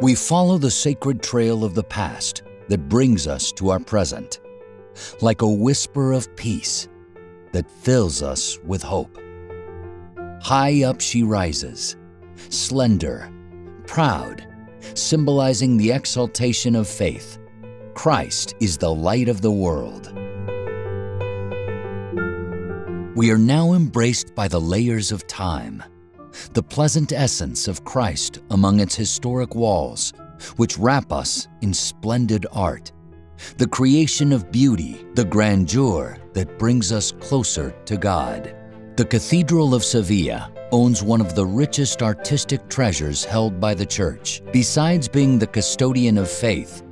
We follow the sacred trail of the past that brings us to our present, like a whisper of peace that fills us with hope. High up she rises, slender, proud, symbolizing the exaltation of faith. Christ is the light of the world. We are now embraced by the layers of time, the pleasant essence of Christ among its historic walls, which wrap us in splendid art, the creation of beauty, the grandeur that brings us closer to God. The Cathedral of Sevилье owns one of the richest artistic treasures held by the Church. Besides being the custodian of faith,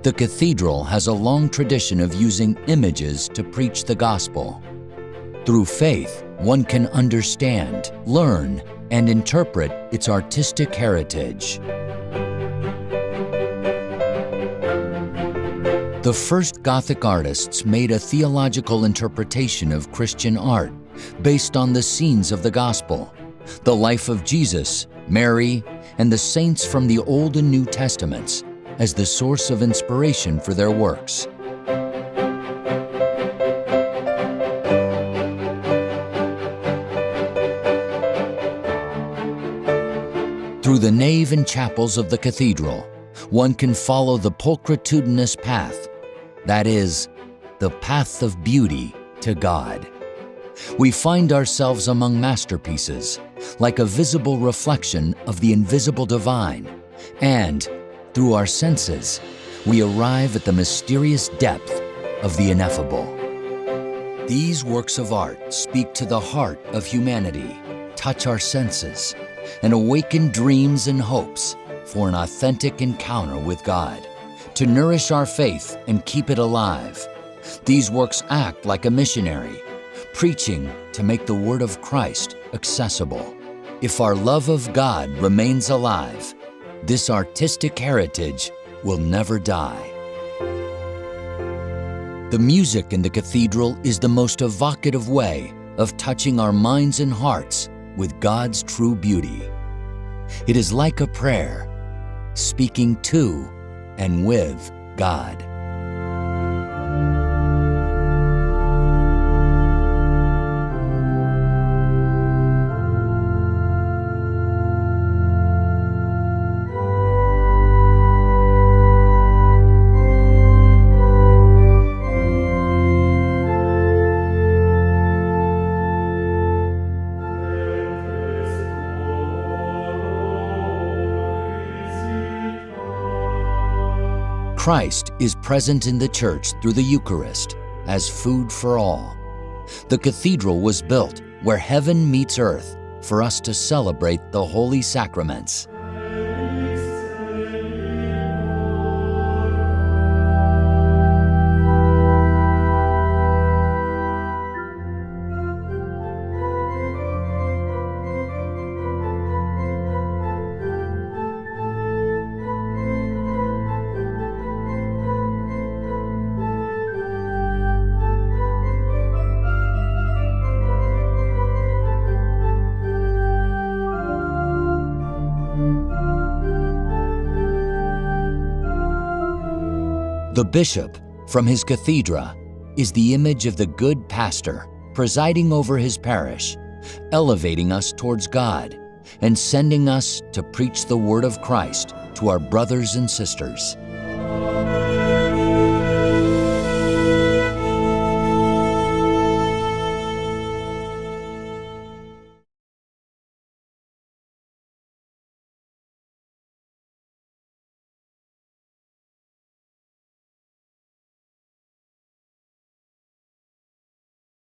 the cathedral has a long tradition of using images to preach the gospel. Through faith, one can understand, learn, and interpret its artistic heritage. The first Gothic artists made a theological interpretation of Christian art based on the scenes of the gospel, the life of Jesus, Mary, and the saints from the Old and New Testaments as the source of inspiration for their works. Through the nave and chapels of the cathedral, one can follow the pulchritudinous path, that is, the path of beauty to God. We find ourselves among masterpieces, like a visible reflection of the invisible divine, and, through our senses, we arrive at the mysterious depth of the ineffable. These works of art speak to the heart of humanity, touch our senses, and awaken dreams and hopes for an authentic encounter with God, to nourish our faith and keep it alive. These works act like a missionary, preaching to make the word of Christ accessible. If our love of God remains alive, this artistic heritage will never die. The music in the cathedral is the most evocative way of touching our minds and hearts with God's true beauty. It is like a prayer, speaking to and with God. Christ is present in the Church through the Eucharist as food for all. The cathedral was built where heaven meets earth for us to celebrate the holy sacraments. The bishop, from his cathedra, is the image of the good pastor presiding over his parish, elevating us towards God and sending us to preach the word of Christ to our brothers and sisters.